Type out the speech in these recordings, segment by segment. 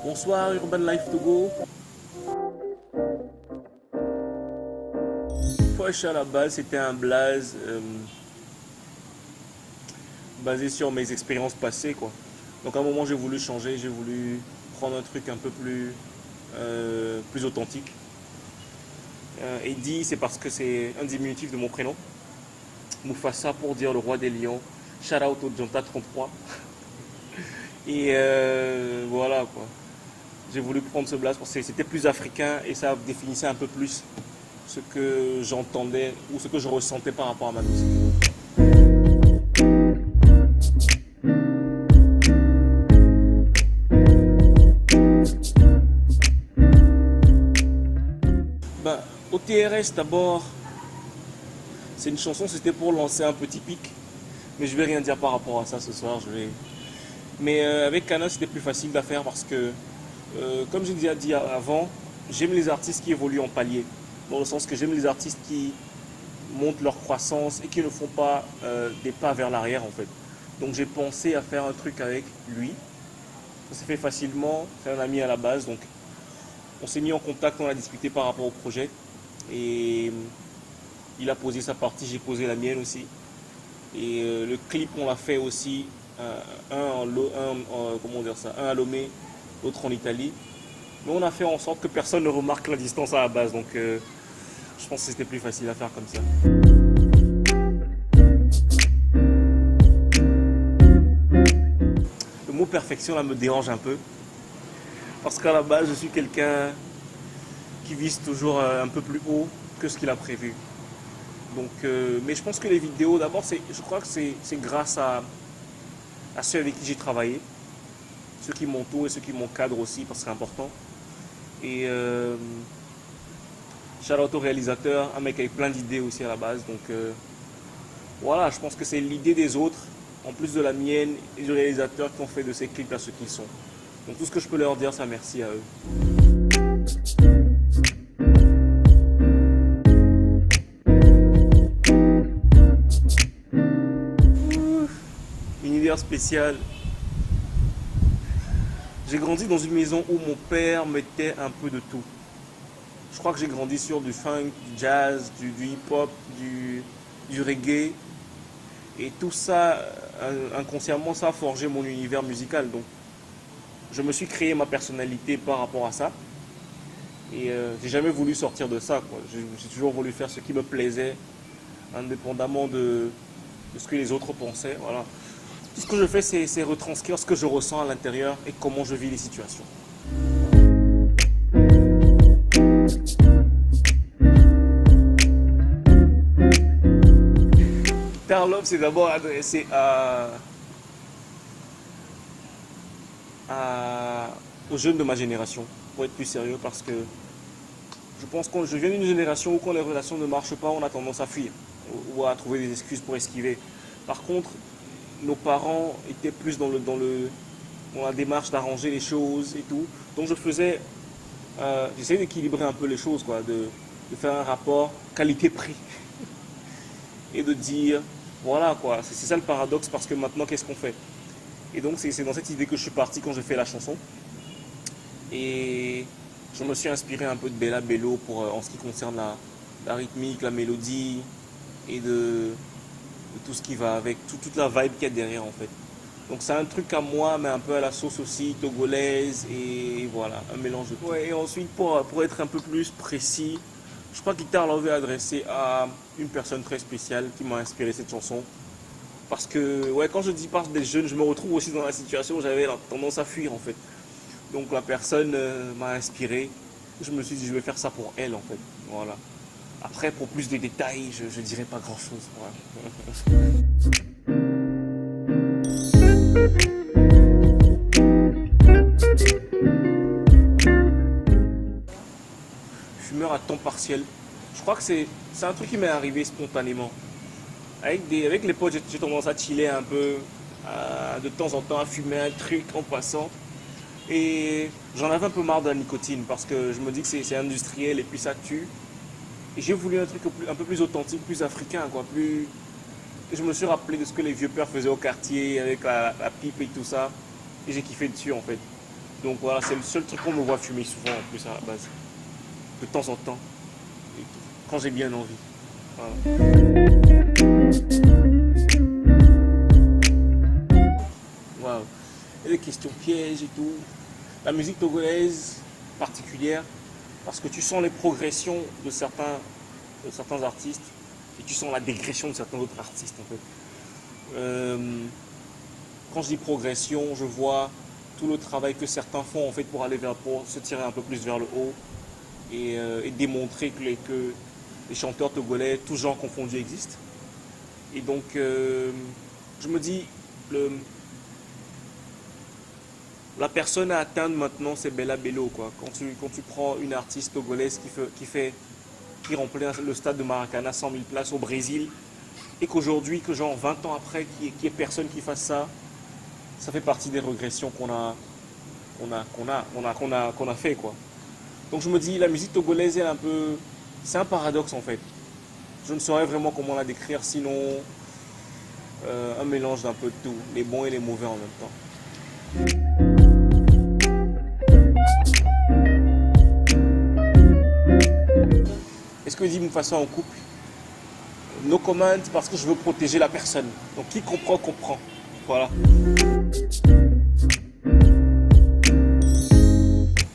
Bonsoir Urban Life Togo. Wesh, à la base c'était un blaze basé sur mes expériences passées quoi. Donc à un moment j'ai voulu changer, j'ai voulu prendre un truc un peu plus authentique. Eddie c'est parce que c'est un diminutif de mon prénom. Mufasa pour dire le roi des lions. Shout out au Jonta 33. Et voilà quoi. J'ai voulu prendre ce blaze parce que c'était plus africain et ça définissait un peu plus ce que j'entendais ou ce que je ressentais par rapport à ma musique. Ben, au TRS d'abord, c'est une chanson, c'était pour lancer un petit pic, mais je vais rien dire par rapport à ça ce soir. Mais avec Kana, c'était plus facile à faire parce que, comme je déjà dit avant, j'aime les artistes qui évoluent en palier. Dans le sens que j'aime les artistes qui montent leur croissance et qui ne font pas des pas vers l'arrière en fait. Donc j'ai pensé à faire un truc avec lui. Ça s'est fait facilement, c'est un ami à la base, donc on s'est mis en contact, on a discuté par rapport au projet. Et il a posé sa partie, j'ai posé la mienne aussi. Et le clip on l'a fait aussi, comment dire ça, un à Lomé, l'autre en Italie. Mais on a fait en sorte que personne ne remarque la distance à la base, donc je pense que c'était plus facile à faire comme ça. Le mot perfection là me dérange un peu. Parce qu'à la base, je suis quelqu'un qui vise toujours un peu plus haut que ce qu'il a prévu. Donc, mais je pense que les vidéos, d'abord, je crois que c'est grâce à ceux avec qui j'ai travaillé. Ceux qui m'entourent et ceux qui m'encadrent aussi, parce que c'est important. Et shout out au réalisateur, un mec avec plein d'idées aussi à la base. Donc voilà, je pense que c'est l'idée des autres, en plus de la mienne et du réalisateur qui ont fait de ces clips à ce qu'ils sont. Donc tout ce que je peux leur dire, c'est merci à eux. Univers spécial. J'ai grandi dans une maison où mon père mettait un peu de tout. Je crois que j'ai grandi sur du funk, du jazz, du hip-hop, du reggae. Et tout ça, inconsciemment, ça a forgé mon univers musical. Donc, je me suis créé ma personnalité par rapport à ça. Et j'ai jamais voulu sortir de ça, quoi. J'ai toujours voulu faire ce qui me plaisait, indépendamment de ce que les autres pensaient. Voilà. Tout ce que je fais, c'est retranscrire ce que je ressens à l'intérieur et comment je vis les situations. Guitar Love, c'est d'abord adressé aux jeunes de ma génération, pour être plus sérieux, parce que je pense que je viens d'une génération où quand les relations ne marchent pas, on a tendance à fuir ou à trouver des excuses pour esquiver. Par contre, nos parents étaient plus dans la démarche d'arranger les choses et tout. Donc j'essayais d'équilibrer un peu les choses, quoi, de faire un rapport qualité-prix et de dire, voilà quoi, c'est ça le paradoxe parce que maintenant qu'est-ce qu'on fait? Et donc c'est dans cette idée que je suis parti quand j'ai fait la chanson. Et je me suis inspiré un peu de Bella Bello en ce qui concerne la rythmique, la mélodie et de tout ce qui va avec, toute la vibe qu'il y a derrière en fait. Donc c'est un truc à moi, mais un peu à la sauce aussi togolaise et voilà, un mélange de tout. Ouais, et ensuite, pour être un peu plus précis, je crois que Guitar Love est adressé à une personne très spéciale qui m'a inspiré cette chanson. Parce que ouais, quand je dis par des jeunes, je me retrouve aussi dans la situation où j'avais tendance à fuir en fait. Donc la personne m'a inspiré. Je me suis dit, je vais faire ça pour elle en fait. Voilà. Après, pour plus de détails, je dirais pas grand chose. Voilà. Fumeur à temps partiel. Je crois que c'est un truc qui m'est arrivé spontanément. Avec les potes, j'ai tendance à chiller un peu, de temps en temps à fumer un truc en passant. Et j'en avais un peu marre de la nicotine parce que je me dis que c'est industriel et puis ça tue. Et j'ai voulu un truc un peu plus authentique, plus africain, quoi, plus... Et je me suis rappelé de ce que les vieux pères faisaient au quartier avec la pipe et tout ça. Et j'ai kiffé dessus en fait. Donc voilà, c'est le seul truc qu'on me voit fumer souvent en plus à la base. De temps en temps. Et quand j'ai bien envie. Voilà. Wow. Et les questions pièges et tout. La musique togolaise particulière, parce que tu sens les progressions de certains artistes et tu sens la dégression de certains autres artistes en fait. Quand je dis progression, je vois tout le travail que certains font en fait pour se tirer un peu plus vers le haut et démontrer que les chanteurs togolais, tous genres confondus, existent. Et donc, je me dis, la personne à atteindre maintenant, c'est Bella Bello, quoi. Quand tu prends une artiste togolaise qui remplit le stade de Maracana 100 000 places au Brésil, et qu'aujourd'hui, que genre 20 ans après, qu'il n'y ait personne qui fasse ça, ça fait partie des régressions qu'on a fait, quoi. Donc je me dis, la musique togolaise est un peu... C'est un paradoxe, en fait. Je ne saurais vraiment comment la décrire, sinon un mélange d'un peu de tout, les bons et les mauvais en même temps. Est-ce que dit d'une façon en couple? No comment, parce que je veux protéger la personne. Donc qui comprend, comprend. Voilà.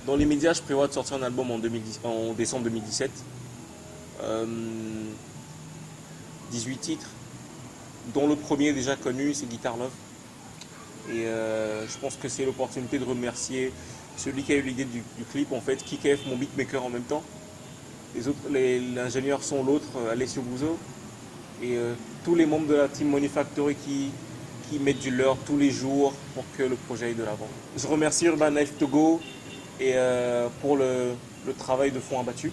Dans les médias, je prévois de sortir un album en décembre 2017. 18 titres, dont le premier déjà connu, c'est Guitar Love. Et je pense que c'est l'opportunité de remercier celui qui a eu l'idée du clip, en fait, Kikef, mon beatmaker en même temps. L'ingénieur sont l'autre, Alessio Buzo. Et tous les membres de la team Money Factory qui mettent du leur tous les jours pour que le projet aille de l'avant. Je remercie Urban Life Togo et pour le travail de fond abattu.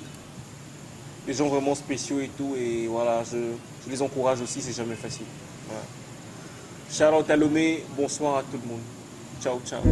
Des gens vraiment spéciaux et tout, et voilà, je les encourage aussi, c'est jamais facile. Voilà. Shout out à Lomé, bonsoir à tout le monde. Ciao, ciao.